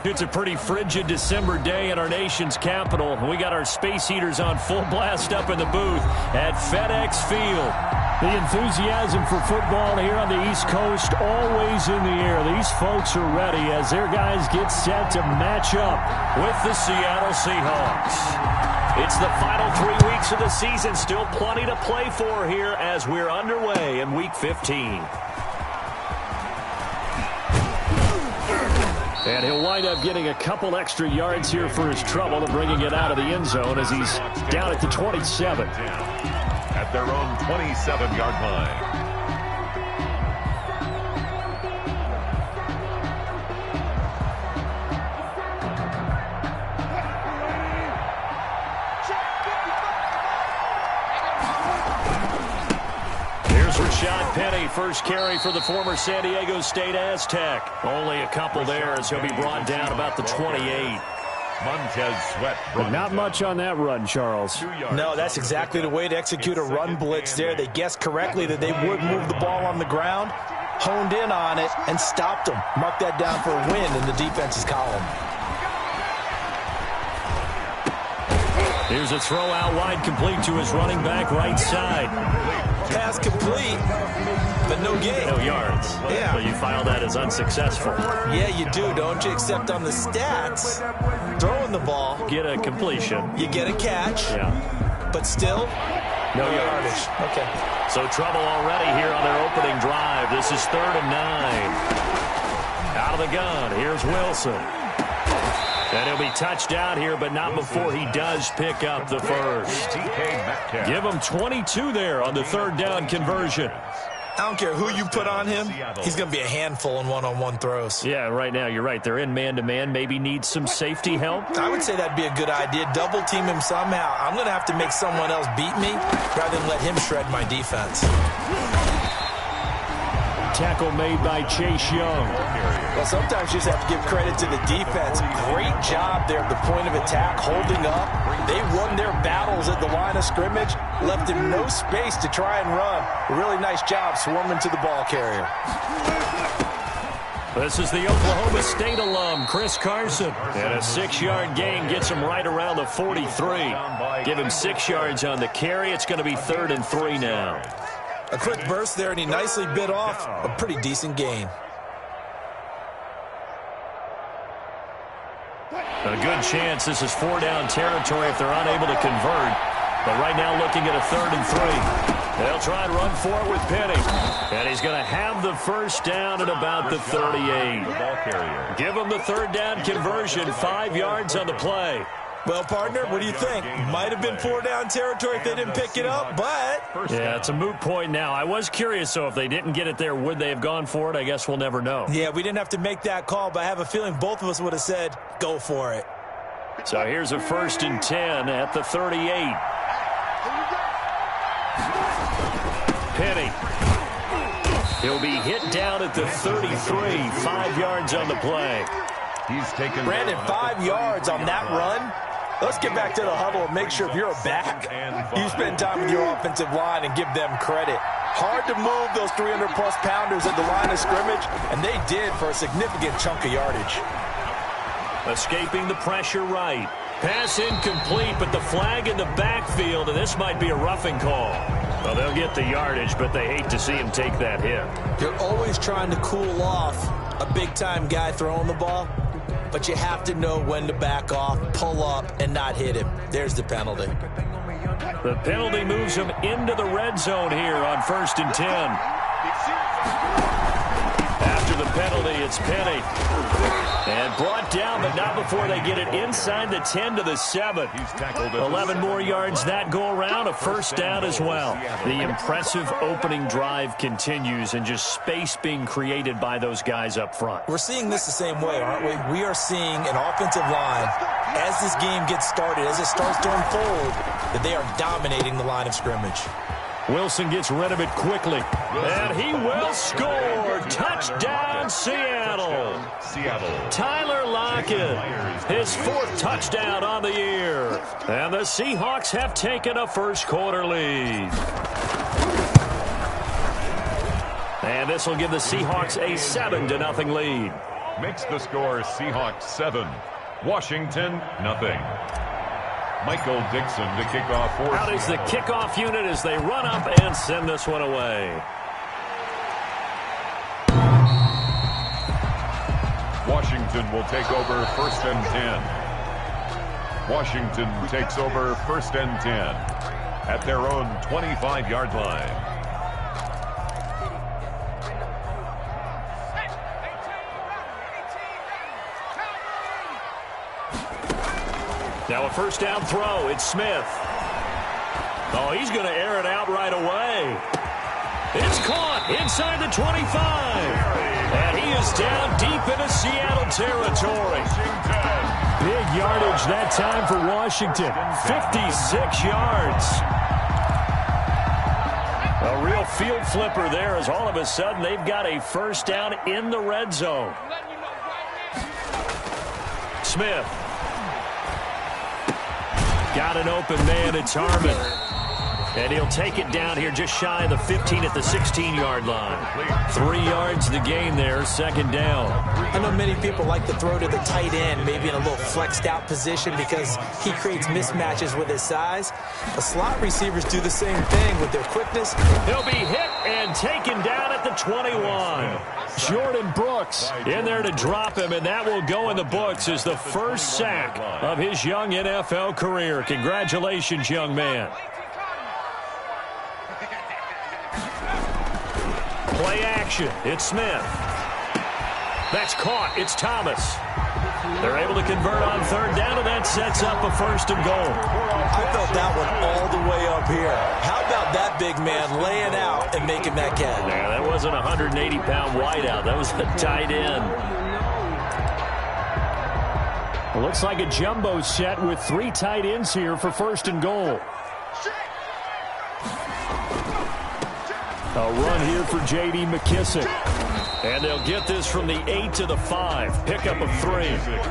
It's a pretty frigid December day in our nation's capital. We got our space heaters on full blast up in the booth at FedEx Field. The enthusiasm for football here on the East Coast always in the air. These folks are ready as their guys get set to match up with the Seattle Seahawks. It's the final 3 weeks of the season. Still plenty to play for here as we're underway in Week 15. And he'll wind up getting a couple extra yards here for his trouble and bringing it out of the end zone as he's down at the 27. At their own 27-yard line. Penny, first carry for the former San Diego State Aztec. Only a couple there as he'll be brought down about the 28. Montez Sweat. But not much on that run, Charles. No, that's exactly the way to execute a run blitz there. They guessed correctly that they would move the ball on the ground, honed in on it, and stopped them. Mark that down for a win in the defense's column. Here's a throw out wide, complete to his running back right side. Pass complete, but no gain. No yards. Yeah. So you file that as unsuccessful. Yeah, you do, don't you? Except on the stats, throwing the ball. Get a completion. You get a catch. Yeah. But still, no yardage. Okay. So trouble already here on their opening drive. This is 3rd and 9. Out of the gun. Here's Wilson. And he'll be touched out here, but not before he does pick up the first. Give him 22 there on the 3rd down conversion. I don't care who you put on him. He's going to be a handful in one-on-one throws. Yeah, right now you're right. They're in man-to-man. Maybe need some safety help. I would say that'd be a good idea. Double team him somehow. I'm going to have to make someone else beat me rather than let him shred my defense. Tackle made by Chase Young. Well, sometimes you just have to give credit to the defense. Great job there at the point of attack, holding up. They won their battles at the line of scrimmage, left him no space to try and run. A really nice job swarming to the ball carrier. This is the Oklahoma State alum, Chris Carson. And a 6-yard gain gets him right around the 43. Give him 6 yards on the carry. It's going to be 3rd and 3 now. A quick burst there, and he nicely bit off a pretty decent gain. A good chance this is 4-down territory if they're unable to convert. But right now looking at a 3rd and 3. They'll try and run for it with Penny. And he's going to have the first down at about the 38. Give him the 3rd down conversion, 5 yards on the play. Well, partner, what do you think? Might have been 4-down territory if they didn't pick it up, but... Yeah, it's a moot point now. I was curious, so if they didn't get it there, would they have gone for it? I guess we'll never know. Yeah, we didn't have to make that call, but I have a feeling both of us would have said, go for it. So here's a 1st and 10 at the 38. Penny. He'll be hit down at the 33, 5 yards on the play. He's taken Brandon, 5 yards on that run. Let's get back to the huddle and make sure if you're a back, you spend time with your offensive line and give them credit. Hard to move those 300-plus pounders at the line of scrimmage, and they did for a significant chunk of yardage. Escaping the pressure right. Pass incomplete, but the flag in the backfield, and this might be a roughing call. Well, they'll get the yardage, but they hate to see him take that hit. You're always trying to cool off a big-time guy throwing the ball, but you have to know when to back off, pull up, and not hit him. There's the penalty. The penalty moves him into the red zone here on 1st and 10. After the penalty, it's Penny. And brought down, but not before they get it inside the 10 to the 7. 11 more yards that go around, a 1st down as well. The impressive opening drive continues and just space being created by those guys up front. We're seeing this the same way, aren't we? We are seeing an offensive line, as this game gets started, as it starts to unfold, that they are dominating the line of scrimmage. Wilson gets rid of it quickly, and he will score. Touchdown, Seattle. Tyler Lockett, his 4th touchdown on the year. And the Seahawks have taken a first-quarter lead. And this will give the Seahawks a 7-0 lead. makes the score Seahawks 7, Washington nothing. Michael Dixon to kick off for Out is the kickoff unit as they run up and send this one away. Washington will take over 1st and 10. Washington takes over 1st and 10 at their own 25-yard line. Now a first down throw. It's Smith. Oh, he's going to air it out right away. It's caught inside the 25. And he is down deep into Seattle territory. Big yardage that time for Washington. 56 yards. A real field flipper there as all of a sudden they've got a first down in the red zone. Smith. Got an open man. It's Harmon. And he'll take it down here just shy of the 15 at the 16-yard line. 3 yards the gain there, second down. I know many people like to throw to the tight end, maybe in a little flexed out position because he creates mismatches with his size. The slot receivers do the same thing with their quickness. He'll be hit and taken down at the 21. Jordan Brooks in there to drop him, and that will go in the books as the first sack of his young NFL career. Congratulations, young man. Play action. It's Smith. That's caught. It's Thomas. They're able to convert on third down, and that sets up a 1st and goal. I felt that one all the way up here. How about that big man laying out and making that catch? Yeah, that wasn't a 180-pound wideout. That was a tight end. It looks like a jumbo set with 3 tight ends here for 1st and goal. A run here for J.D. McKissick. And they'll get this from the 8 to the 5. Pickup of 3.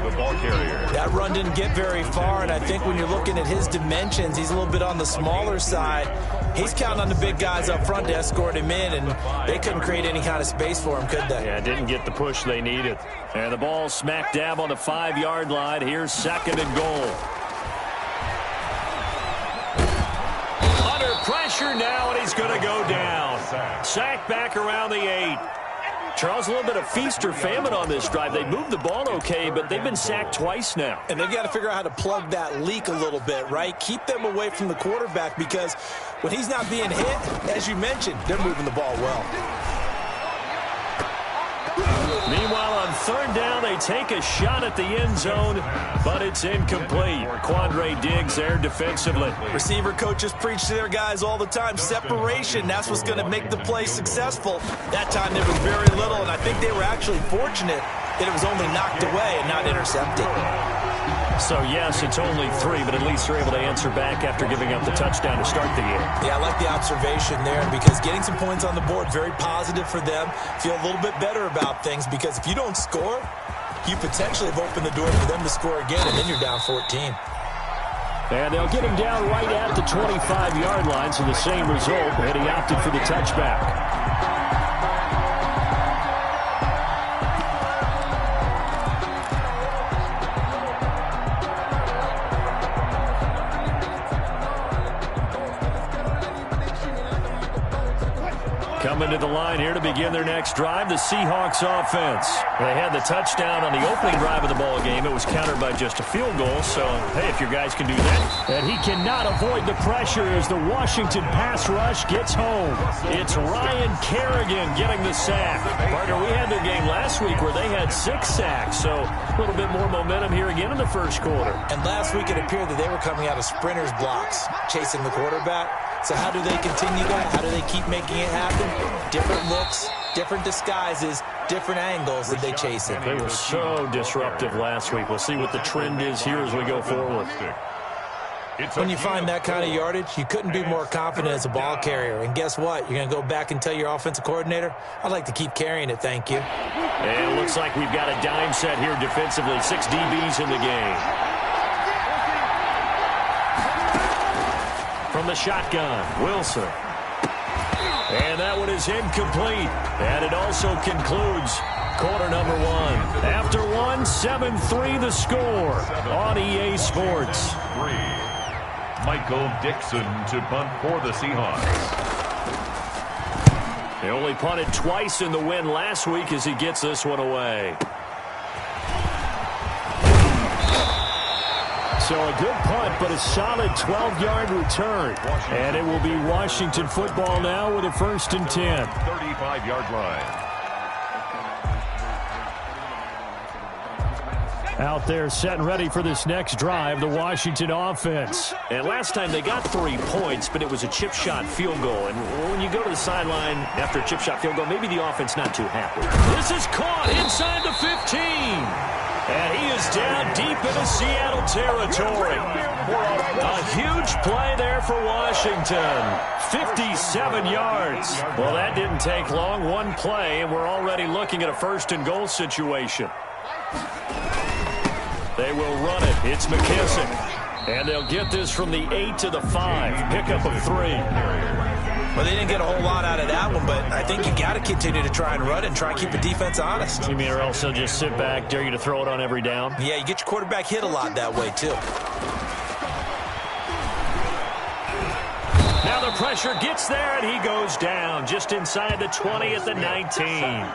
The ball carrier. That run didn't get very far, and I think when you're looking at his dimensions, he's a little bit on the smaller side. He's counting on the big guys up front to escort him in, and they couldn't create any kind of space for him, could they? Yeah, didn't get the push they needed. And the ball smack dab on the 5-yard line. Here's 2nd and goal. Under pressure now, and he's going to go down. Sack back around the 8. Charles, a little bit of feast or famine on this drive. They moved the ball okay, but they've been sacked twice now. And they've got to figure out how to plug that leak a little bit, right? Keep them away from the quarterback because when he's not being hit, as you mentioned, they're moving the ball well. Meanwhile, on third down, they take a shot at the end zone, but it's incomplete. Quandre Diggs there defensively. Receiver coaches preach to their guys all the time. Separation, that's what's going to make the play successful. That time there was very little, and I think they were actually fortunate that it was only knocked away and not intercepted. So, yes, it's only 3, but at least they're able to answer back after giving up the touchdown to start the game. Yeah, I like the observation there because getting some points on the board, very positive for them. Feel a little bit better about things because if you don't score, you potentially have opened the door for them to score again, and then you're down 14. And they'll get him down right at the 25-yard line, so the same result, and he opted for the touchback. Coming to the line here to begin their next drive, the Seahawks offense. They had the touchdown on the opening drive of the ball game. It was countered by just a field goal, so, hey, if your guys can do that. And he cannot avoid the pressure as the Washington pass rush gets home. It's Ryan Kerrigan getting the sack. Partner, we had their game last week where they had 6 sacks, so a little bit more momentum here again in the first quarter. And last week it appeared that they were coming out of sprinters blocks, chasing the quarterback. So how do they continue that? How do they keep making it happen? Different looks, different disguises, different angles that they chase it. They were so disruptive last week. We'll see what the trend is here as we go forward. When you find that kind of yardage, you couldn't be more confident as a ball carrier. And guess what? You're going to go back and tell your offensive coordinator, I'd like to keep carrying it, thank you. And it looks like we've got a dime set here defensively. 6 DBs in the game. From the shotgun, Wilson. And that one is incomplete. And it also concludes quarter number one. After one, 7-3 the score on EA Sports. Michael Dixon to punt for the Seahawks. He only punted twice in the win last week as he gets this one away. So a good punt, but a solid 12-yard return. And it will be Washington football now with a 1st and 10. 35-yard line. Out there set and ready for this next drive, the Washington offense. And last time they got 3 points, but it was a chip shot field goal. And when you go to the sideline after a chip shot field goal, maybe the offense not too happy. This is caught inside the 15. And he is down deep into Seattle territory. A huge play there for Washington. 57 yards. Well, that didn't take long. One play, and we're already looking at a 1st and goal situation. They will run it. It's McKissick. And they'll get this from the 8 to the 5. Pickup of 3. Well, they didn't get a whole lot out of that one, but I think you got to continue to try and run and try and keep the defense honest. You mean or else they'll just sit back, dare you to throw it on every down? Yeah, you get your quarterback hit a lot that way, too. Now the pressure gets there, and he goes down just inside the 20 at the 19.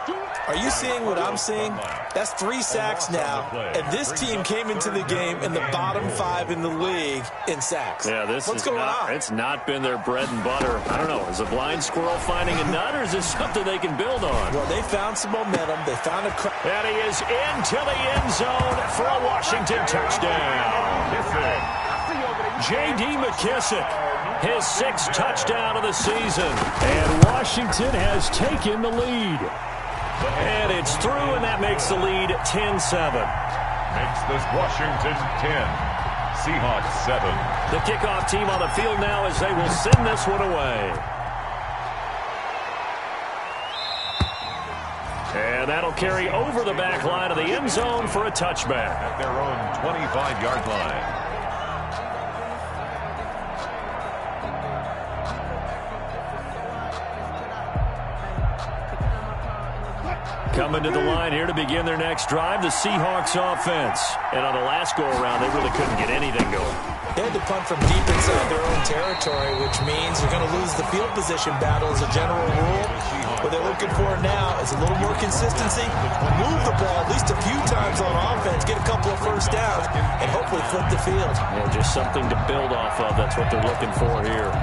Are you seeing what I'm seeing? That's 3 sacks now, and this team came into the game in the bottom 5 in the league in sacks. Yeah, What's going on? It's not been their bread and butter. I don't know. Is a blind squirrel finding a nut, or is this something they can build on? Well, they found some momentum. They found a... And he is into the end zone for a Washington touchdown. J.D. McKissick, his 6th touchdown of the season. And Washington has taken the lead. And it's through, and that makes the lead 10-7. Makes this Washington 10, Seahawks 7. The kickoff team on the field now as they will send this one away. And that'll carry over the back line of the end zone for a touchback. At their own 25-yard line. Coming to the line here to begin their next drive, the Seahawks offense. And on the last go-around, they really couldn't get anything going. They had to punt from deep inside their own territory, which means you're going to lose the field position battle as a general rule. What they're looking for now is a little more consistency, move the ball at least a few times on offense, get a couple of 1st downs, and hopefully flip the field. Yeah, just something to build off of. That's what they're looking for here.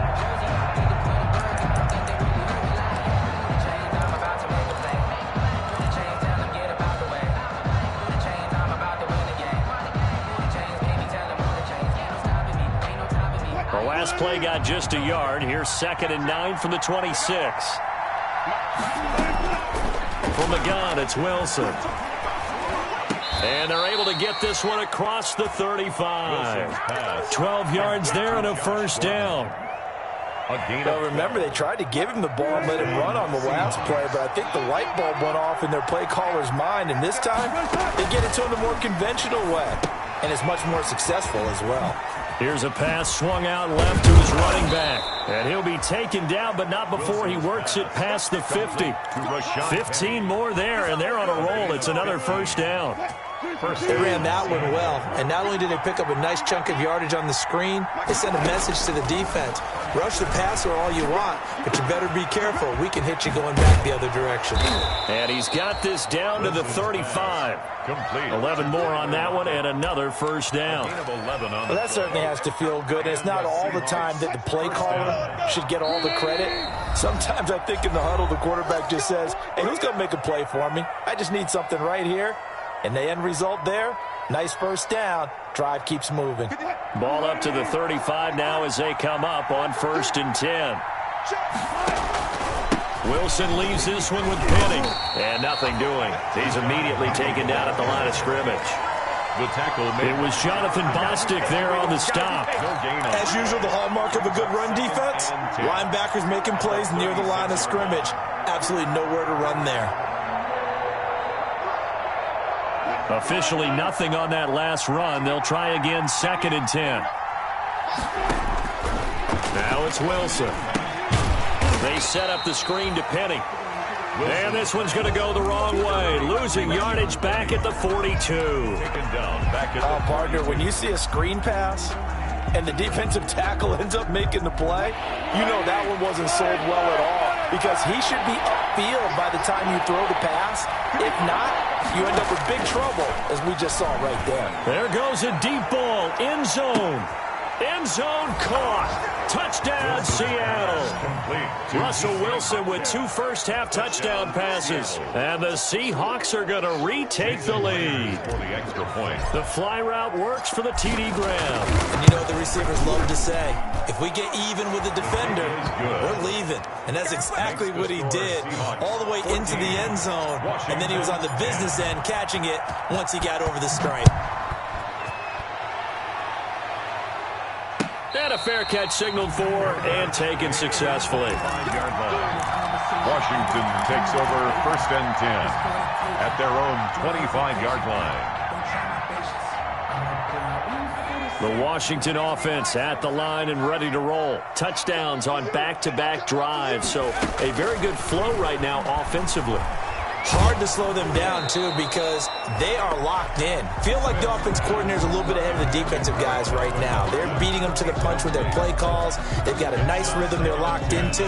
Last play got just a yard. Here's 2nd and 9 from the 26. From the gun, it's Wilson. And they're able to get this one across the 35. 12 yards there and a 1st down. Well, remember, they tried to give him the ball and let him run on the last play, but I think the light bulb went off in their play caller's mind, and this time they get it to him the more conventional way, and it's much more successful as well. Here's a pass swung out left to his running back. And he'll be taken down, but not before he works it past the 50. 15 more there, and they're on a roll. It's another 1st down. They ran that one well, and not only did they pick up a nice chunk of yardage on the screen, they sent a message to the defense. Rush the passer all you want, but you better be careful. We can hit you going back the other direction. And he's got this down to the 35. Complete. 11 more on that one, and another 1st down. Well, that certainly has to feel good. It's not all the time that the play caller should get all the credit. Sometimes I think in the huddle, the quarterback just says, hey, who's going to make a play for me? I just need something right here. And the end result there, nice 1st down. Drive keeps moving. Ball up to the 35 now as they come up on 1st and 10. Wilson leaves this one with Penny. And nothing doing. He's immediately taken down at the line of scrimmage. The tackle it was Jonathan Bostic there on the stop. As usual, the hallmark of a good run defense. Linebackers making plays near the line of scrimmage. Absolutely nowhere to run there. Officially nothing on that last run. They'll try again 2nd and 10. Now it's Wilson. They set up the screen to Penny. And this one's going to go the wrong way. Losing yardage back at the 42. Partner, when you see a screen pass and the defensive tackle ends up making the play, you know that one wasn't sold well at all, because he should be upfield by the time you throw the pass. If not, you end up with big trouble, as we just saw right there. There goes a deep ball. End zone. End zone caught. Touchdown, Seattle. Russell Wilson with 2 first-half touchdown passes. And the Seahawks are going to retake the lead. The fly route works for the TD Graham. And you know what the receivers love to say? If we get even with the defender, we're leaving. And that's exactly what he did, all the way into the end zone. And then he was on the business end catching it once he got over the stripe. And a fair catch signaled for and taken successfully. Washington takes over 1st and 10 at their own 25-yard line. The Washington offense at the line and ready to roll. Touchdowns on back-to-back drives, so a very good flow right now offensively. Hard to slow them down, too, because they are locked in. Feel like the offense coordinator is a little bit ahead of the defensive guys right now. They're beating them to the punch with their play calls. They've got a nice rhythm they're locked into.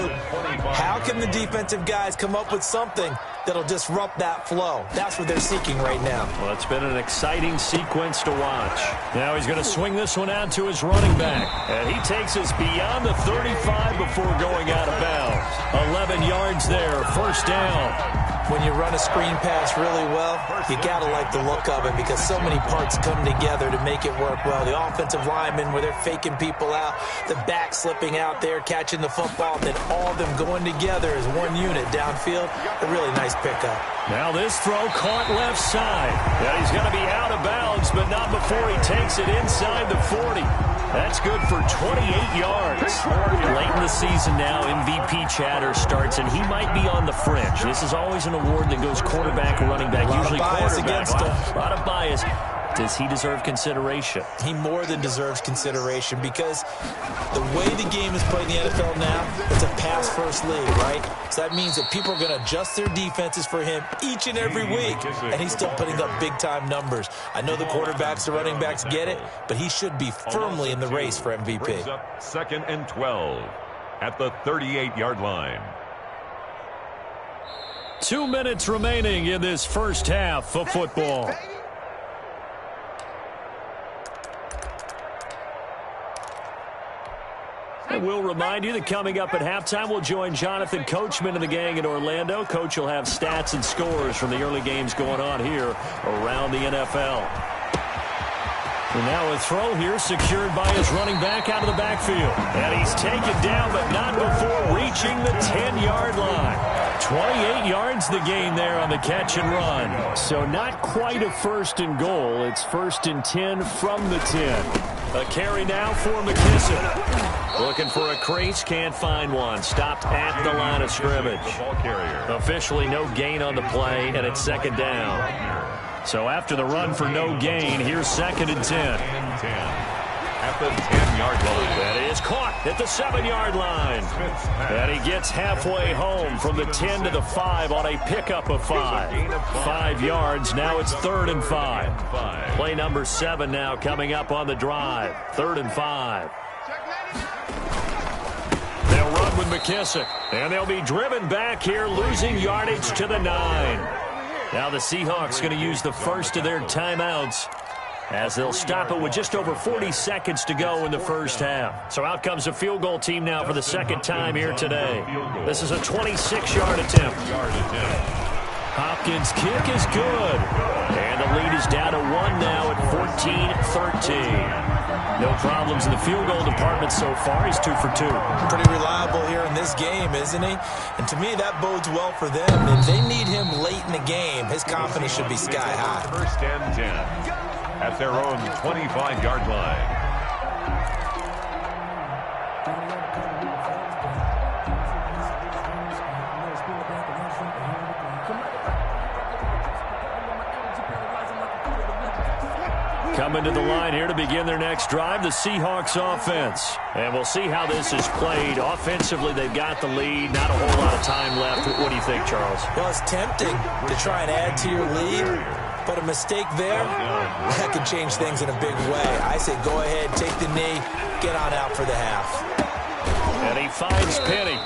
How can the defensive guys come up with something that'll disrupt that flow? That's what they're seeking right now. Well, it's been an exciting sequence to watch. Now he's going to swing this one out to his running back. And he takes us beyond the 35 before going out of bounds. 11 yards there, first down. When you run a screen pass really well, you got to like the look of it, because so many parts come together to make it work well. The offensive linemen, where they're faking people out, the back slipping out there, catching the football, and then all of them going together as one unit downfield. A really nice pickup. Now this throw caught left side. Yeah, he's going to be out of bounds, but not before he takes it inside the 40. That's good for 28 yards. Late in the season now, MVP chatter starts, and he might be on the fringe. This is always an award that goes quarterback or running back, usually quarterback. A lot of bias. Does he deserve consideration? He more than deserves consideration, because the way the game is played in the NFL now, it's a pass-first league, right? So that means that people are going to adjust their defenses for him each and every week, and he's still putting up big-time numbers. I know the quarterbacks, the running backs get it, but he should be firmly in the race for MVP. 2nd and 12 at the 38-yard line. 2 minutes remaining in this first half of football. And we'll remind you that coming up at halftime, we'll join Jonathan Coachman and the gang in Orlando. Coach will have stats and scores from the early games going on here around the NFL. And now a throw here secured by his running back out of the backfield. And he's taken down, but not before reaching the 10-yard line. 28 yards the gain there on the catch and run. So not quite a 1st and goal. It's 1st and 10 from the 10. A carry now for McKissick. Looking for a crease, can't find one. Stopped at the line of scrimmage. Officially no gain on the play, and it's 2nd down. So after the run for no gain, here's 2nd and 10. At the 10-yard line. That is caught at the 7-yard line. And he gets halfway home from the 10 to the 5 on a pickup of 5. 5 yards. Now it's 3rd and 5. Play number 7 now coming up on the drive. 3rd and 5. They'll run with McKissick. And they'll be driven back here, losing yardage to the 9. Now the Seahawks going to use the first of their timeouts, as they'll stop it with just over 40 seconds to go in the first half. So out comes a field goal team now for the 2nd time here today. This is a 26-yard attempt. Hopkins' kick is good. And the lead is down to 1 now at 14-13. No problems in the field goal department so far. He's 2 for 2. Pretty reliable here in this game, isn't he? And to me, that bodes well for them. If they need him late in the game, his confidence should be sky high. 1st and 10. At their own 25-yard line. Coming to the line here to begin their next drive, the Seahawks offense. And we'll see how this is played. Offensively, they've got the lead. Not a whole lot of time left. What do you think, Charles? Well, it's tempting to try and add to your lead, but a mistake there, that could change things in a big way. I say go ahead, take the knee, get on out for the half. And he finds Penny.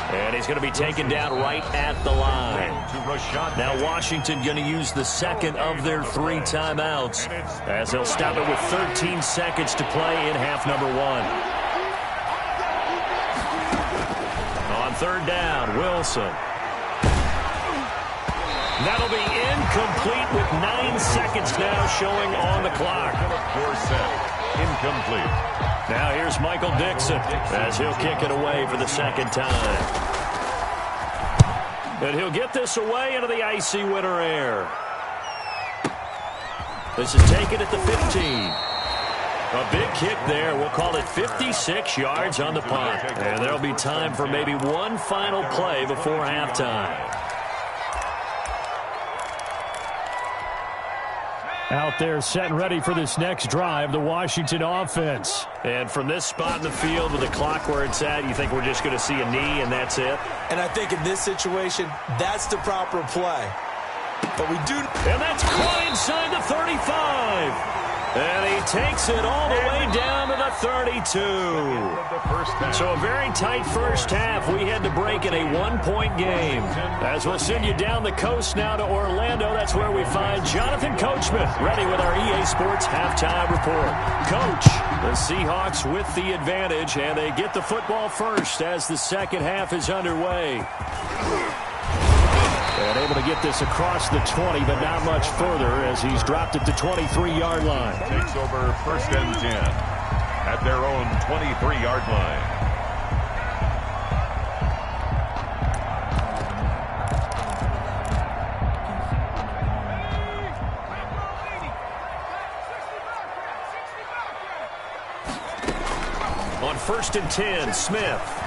And he's going to be taken down right at the line. Now Washington going to use the second of their 3 timeouts as they'll stop it with 13 seconds to play in half number 1. On third down, Wilson. That'll be incomplete with 9 seconds now showing on the clock. Incomplete. Now here's Michael Dixon as he'll kick it away for the second time. And he'll get this away into the icy winter air. This is taken at the 15. A big kick there. We'll call it 56 yards on the punt. And there'll be time for maybe one final play before halftime. Out there set and ready for this next drive, the Washington offense. And from this spot in the field with the clock where it's at, you think we're just going to see a knee and that's it? And I think in this situation, that's the proper play. But we do... And that's caught inside the 35. And he takes it all the way down to the 32. So a very tight first half. We had to break in a 1-point game. As we'll send you down the coast now to Orlando, that's where we find Jonathan Coachman, ready with our EA Sports halftime report. Coach, the Seahawks with the advantage, and they get the football first as the second half is underway. And able to get this across the 20, but not much further as he's dropped at the 23-yard line. Takes over first and 10 at their own 23-yard line. On first and 10, Smith.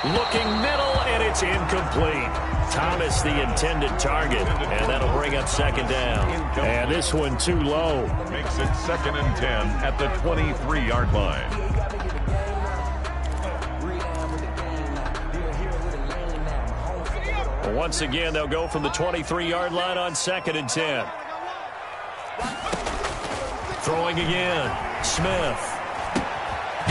Looking middle, and it's incomplete. Thomas the intended target, and that'll bring up second down. And this one too low. Makes it second and 10 at the 23-yard line. Once again, they'll go from the 23-yard line on second and 10. Throwing again, Smith.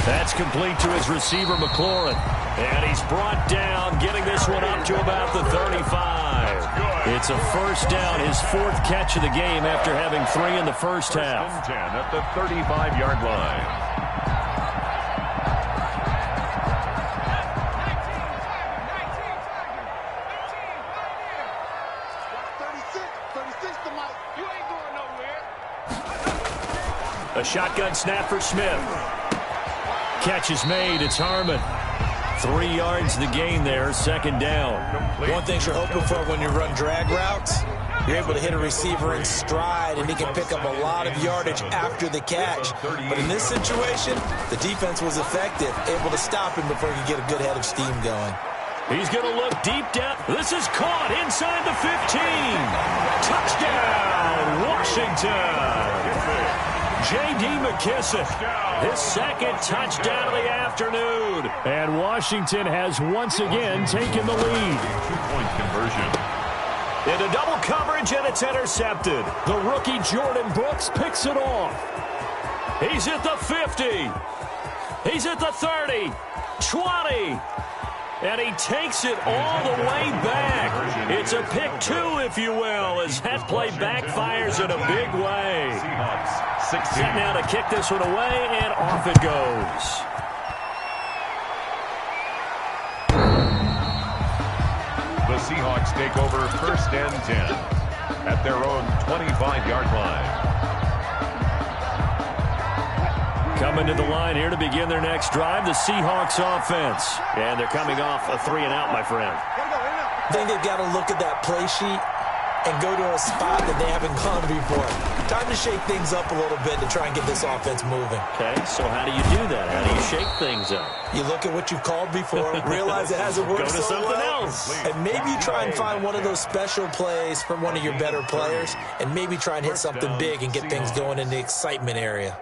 That's complete to his receiver, McLaurin. And he's brought down, getting this one up to about the 35. It's a first down, his 4th catch of the game after having 3 in the first half. First and 10 at the 35-yard line. A shotgun snap for Smith. Catch is made. It's Harmon. 3 yards the gain there, second down. One thing you're hoping for when you run drag routes, you're able to hit a receiver in stride, and he can pick up a lot of yardage after the catch. But in this situation, the defense was effective, able to stop him before he could get a good head of steam going. He's going to look deep down. This is caught inside the 15. Touchdown, Washington. J.D. McKissick, his second touchdown of the afternoon. And Washington has once again taken the lead. 2-point conversion. Into double coverage, and it's intercepted. The rookie Jordan Brooks picks it off. He's at the 50. He's at the 30, 20. And he takes it all the way back. It's a pick 2, if you will, as that play backfires in a big way. Seahawks 16. Set now to kick this one away, and off it goes. The Seahawks take over first and 10 at their own 25-yard line. Coming to the line here to begin their next drive, the Seahawks offense. And they're coming off a 3-and-out, my friend. I think they've got to look at that play sheet and go to a spot that they haven't gone before. Time to shake things up a little bit to try and get this offense moving. Okay, so how do you do that? How do you shake things up? You look at what you've called before, realize it hasn't worked Go to so something well, else. and maybe you try and find one of those special plays from one of your better players, and maybe try and hit something big and get things going in the excitement area.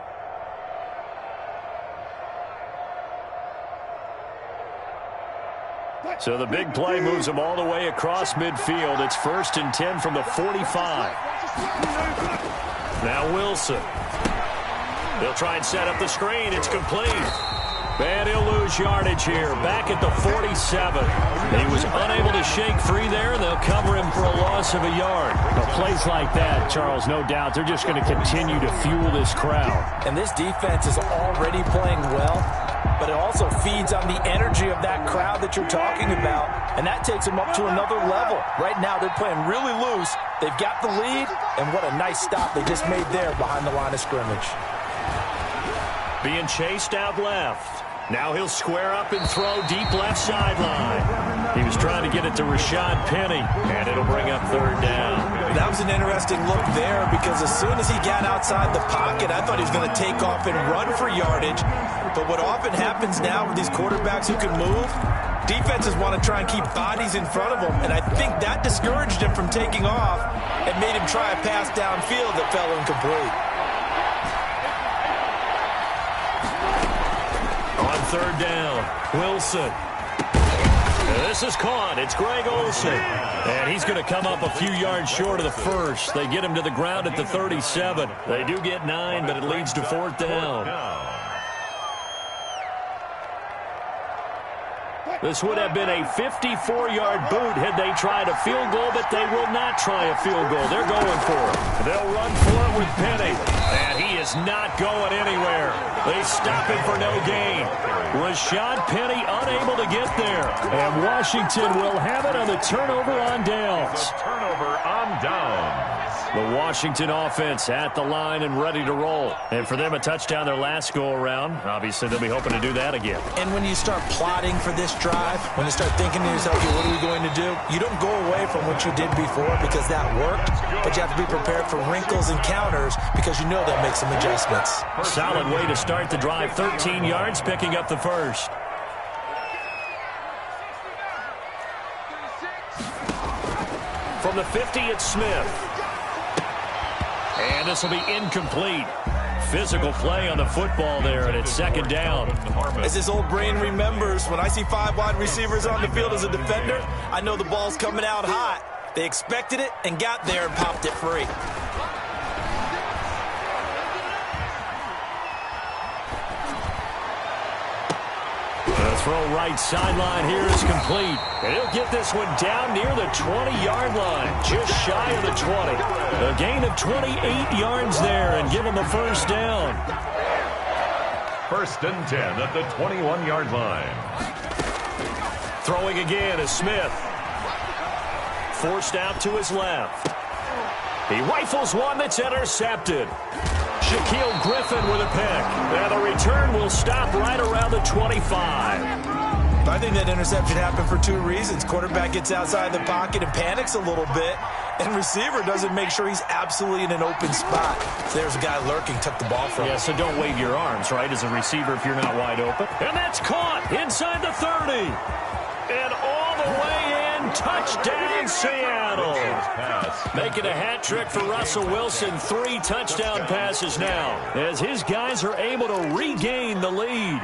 So the big play moves them all the way across midfield. It's 1st and 10 from the 45. Now Wilson. He'll try and set up the screen. It's complete. And he'll lose yardage here. Back at the 47. He was unable to shake free there, and they'll cover him for a loss of a yard. Now, plays like that, Charles, no doubt, they're just going to continue to fuel this crowd. And this defense is already playing well, but it also feeds on the energy of that crowd that you're talking about, and that takes them up to another level. Right now, they're playing really loose. They've got the lead, and what a nice stop they just made there behind the line of scrimmage. Being chased out left. Now he'll square up and throw deep left sideline. He was trying to get it to Rashad Penny, and it'll bring up 3rd down. That was an interesting look there because as soon as he got outside the pocket, I thought he was going to take off and run for yardage. But what often happens now with these quarterbacks who can move, defenses want to try and keep bodies in front of them, and I think that discouraged him from taking off and made him try a pass downfield that fell incomplete. On 3rd down, Wilson. This is caught. It's Greg Olsen. And he's going to come up a few yards short of the first. They get him to the ground at the 37. They do get 9, but it leads to 4th down. This would have been a 54-yard boot had they tried a field goal, but they will not try a field goal. They're going for it. They'll run for it with Penny. And he is not going anywhere. They stop him for no gain. Rashad Penny unable to get there. And Washington will have it on the turnover on downs. Turnover on downs. The Washington offense at the line and ready to roll. And for them, a touchdown their last go-around. Obviously, they'll be hoping to do that again. And when you start plotting for this drive, when you start thinking to yourself, okay, what are we going to do? You don't go away from what you did before because that worked, but you have to be prepared for wrinkles and counters because you know they'll make some adjustments. Solid way to start the drive. 13 yards, picking up the first. From the 50, it's Smith. And this will be incomplete. Physical play on the football there, and it's 2nd down. As his old brain remembers, when I see 5 wide receivers on the field as a defender, I know the ball's coming out hot. They expected it and got there and popped it free. The throw right sideline here is complete. And he'll get this one down near the 20-yard line, just shy of the 20. A gain of 28 yards there and give him the first down. 1st and 10 at the 21-yard line. Throwing again is Smith. Forced out to his left. He rifles one that's intercepted. Shaquille Griffin with a pick. And the return will stop right around the 25. I think that interception happened for 2 reasons. Quarterback gets outside the pocket and panics a little bit, and receiver doesn't make sure he's absolutely in an open spot. So there's a guy lurking, took the ball from him. Yeah, so don't wave your arms, right, as a receiver if you're not wide open. And that's caught inside the 30. And all the way in, touchdown Seattle. Making a hat trick for Russell Wilson. 3 touchdown passes now as his guys are able to regain the lead.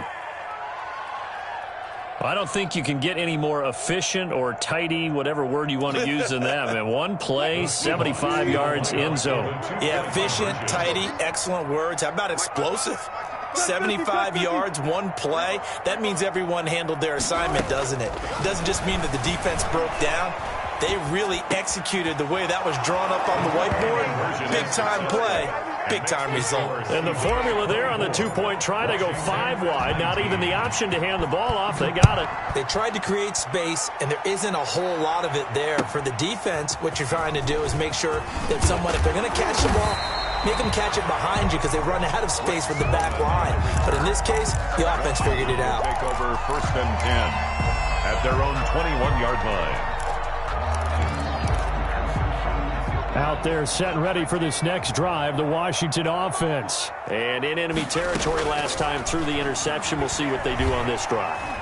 I don't think you can get any more efficient or tidy, whatever word you want to use in that. Man, 1 play, 75 yards, end zone. Yeah, efficient, tidy, excellent words. How about explosive? 75 yards, 1 play. That means everyone handled their assignment, doesn't it? It doesn't just mean that the defense broke down. They really executed the way that was drawn up on the whiteboard. Big-time play, big-time result. And the formula there on the 2-point try to go 5 wide. Not even the option to hand the ball off. They got it. They tried to create space, and there isn't a whole lot of it there. For the defense, what you're trying to do is make sure that someone, if they're going to catch the ball, make them catch it behind you because they run out of space with the back line. But in this case, the offense figured it out. Take over 1st and 10 at their own 21-yard line. Out there set and ready for this next drive, the Washington offense. And in enemy territory last time through the interception. We'll see what they do on this drive.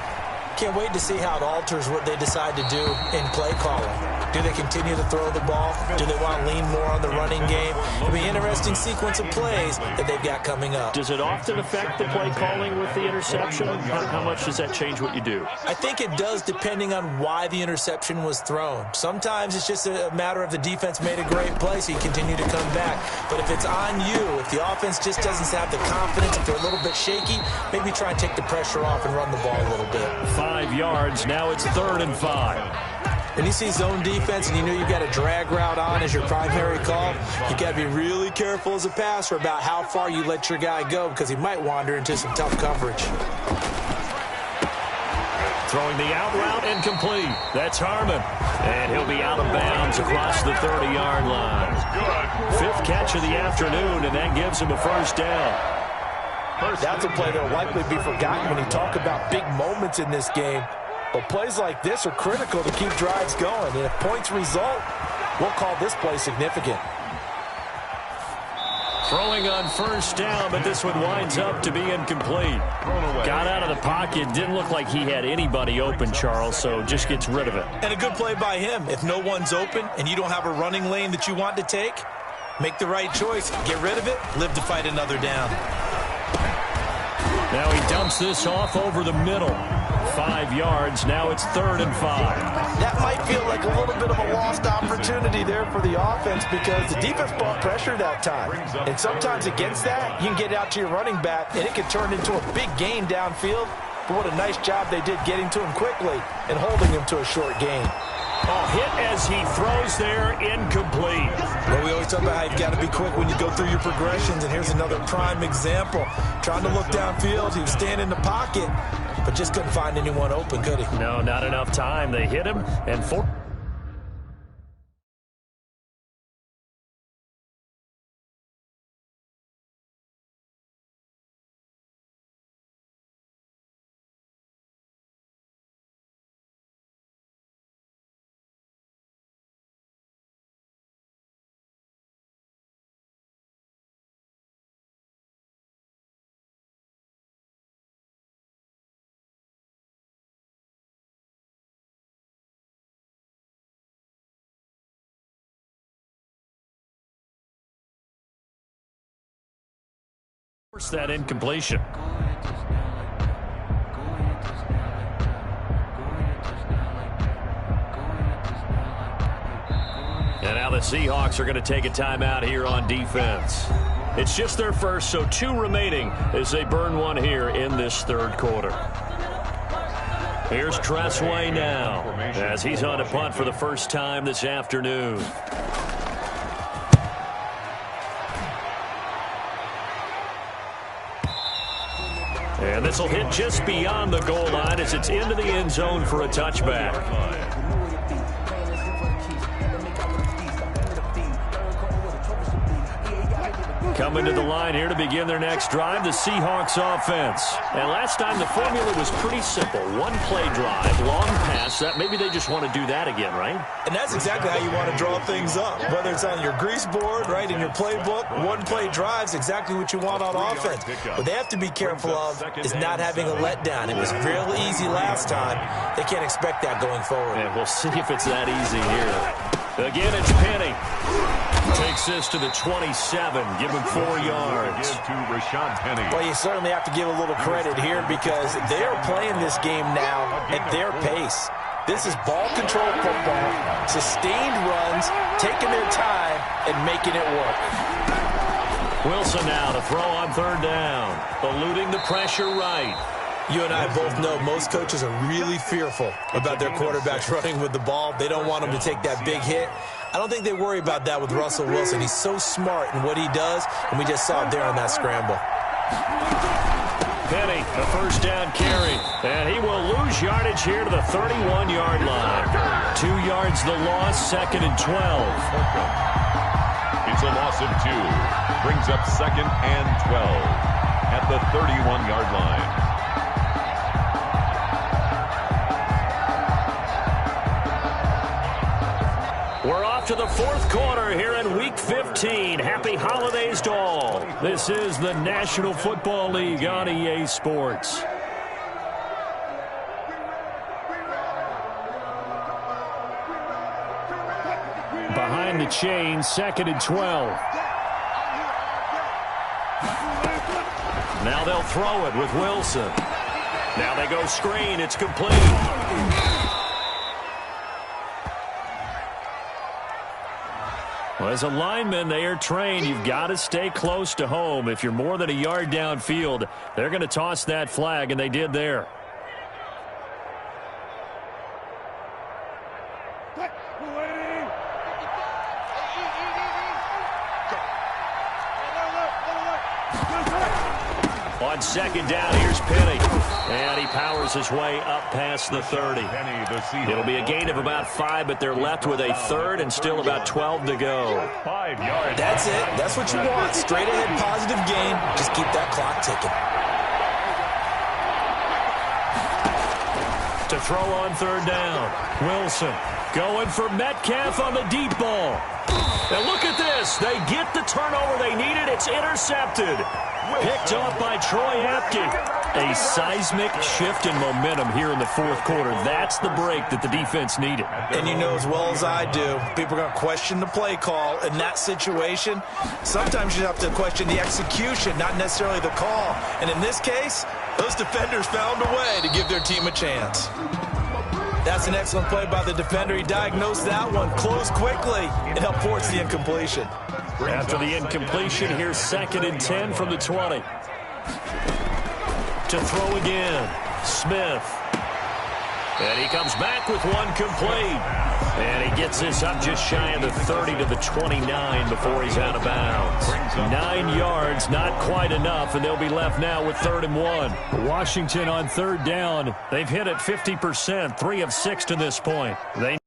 Can't wait to see how it alters what they decide to do in play calling. Do they continue to throw the ball? Do they want to lean more on the running game? It'll be an interesting sequence of plays that they've got coming up. Does it often affect the play calling with the interception? How much does that change what you do? I think it does depending on why the interception was thrown. Sometimes it's just a matter of the defense made a great play, so you continue to come back. But if it's on you, if the offense just doesn't have the confidence, if they're a little bit shaky, maybe try and take the pressure off and run the ball a little bit. 5 yards, now it's 3rd and 5. When you see zone defense and you know you've got a drag route on as your primary call, you got to be really careful as a passer about how far you let your guy go because he might wander into some tough coverage. Throwing the out route incomplete. That's Harmon. And he'll be out of bounds across the 30-yard line. 5th catch of the afternoon, and that gives him a first down. That's a play that will likely be forgotten when you talk about big moments in this game. But plays like this are critical to keep drives going. And if points result, we'll call this play significant. Throwing on first down, but this one winds up to be incomplete. Got out of the pocket. Didn't look like he had anybody open, Charles, so just gets rid of it. And a good play by him. If no one's open and you don't have a running lane that you want to take, make the right choice. Get rid of it. Live to fight another down. Now he dumps this off over the middle. 5 yards. Now it's 3rd and 5. That might feel like a little bit of a lost opportunity there for the offense because the defense brought pressure that time. And sometimes against that, you can get out to your running back, and it can turn into a big gain downfield. But what a nice job they did getting to him quickly and holding him to a short gain. Oh, hit as he throws there, incomplete. Well, we always talk about how you've got to be quick when you go through your progressions, and here's another prime example. Trying to look downfield, he was staying in the pocket, but just couldn't find anyone open, could he? No, not enough time. They hit him, and force that incompletion. And now the Seahawks are going to take a timeout here on defense. It's just their first, so 2 remaining as they burn one here in this 3rd quarter. Here's Tressway now as he's on a punt for the first time this afternoon. And this will hit just beyond the goal line as it's into the end zone for a touchback. Coming to the line here to begin their next drive, the Seahawks offense. And last time the formula was pretty simple. 1-play drive, long pass. That maybe they just want to do that again, right? And that's exactly how you want to draw things up. Whether it's on your grease board, right, in your playbook, 1-play drive is exactly what you want on offense. What they have to be careful of is not having a letdown. It was real easy last time. They can't expect that going forward. And we'll see if it's that easy here. Again, it's Penny. Takes this to the 27. Give him 4 yards. Well, you certainly have to give a little credit here because they're playing this game now at their pace. This is ball control football, sustained runs, taking their time and making it work. Wilson now to throw on 3rd down. Eluding the pressure right. You and I both know most coaches are really fearful about their quarterbacks running with the ball. They don't want them to take that big hit. I don't think they worry about that with Russell Wilson. He's so smart in what he does, and we just saw it there on that scramble. Penny, a first down carry, and he will lose yardage here to the 31-yard line. 2 yards the loss, 2nd and 12. It's a loss of 2. Brings up 2nd and 12 at the 31-yard line. We're off to the fourth quarter here in Week 15. Happy holidays to all. This is the National Football League on EA Sports. Behind the chain, 2nd and 12. Now they'll throw it with Wilson. Now they go screen. It's complete. Well, as a lineman, they are trained. You've got to stay close to home. If you're more than a yard downfield, they're going to toss that flag, and they did there. On 2nd down, here's Penny. And he powers his way up past the 30. It'll be a gain of about 5, but they're left with a 3rd and still about 12 to go. 5 yards. That's it. That's what you want. Straight ahead positive gain. Just keep that clock ticking. To throw on 3rd down. Wilson going for Metcalf on the deep ball. Now look at this. They get the turnover they needed. It's intercepted. Picked off by Troy Apke. A seismic shift in momentum here in the fourth quarter. That's the break that the defense needed. And you know as well as I do, people are going to question the play call. In that situation, sometimes you have to question the execution, not necessarily the call. And in this case, those defenders found a way to give their team a chance. That's an excellent play by the defender. He diagnosed that one, closed quickly, and helped force the incompletion. After the incompletion, here's 2nd and 10 from the 20. To throw again, Smith. And he comes back with one complete. And he gets this up just shy of the 30 to the 29 before he's out of bounds. 9 yards, not quite enough, and they'll be left now with 3rd and 1. Washington on 3rd down. They've hit it 50%, 3 of 6 to this point. They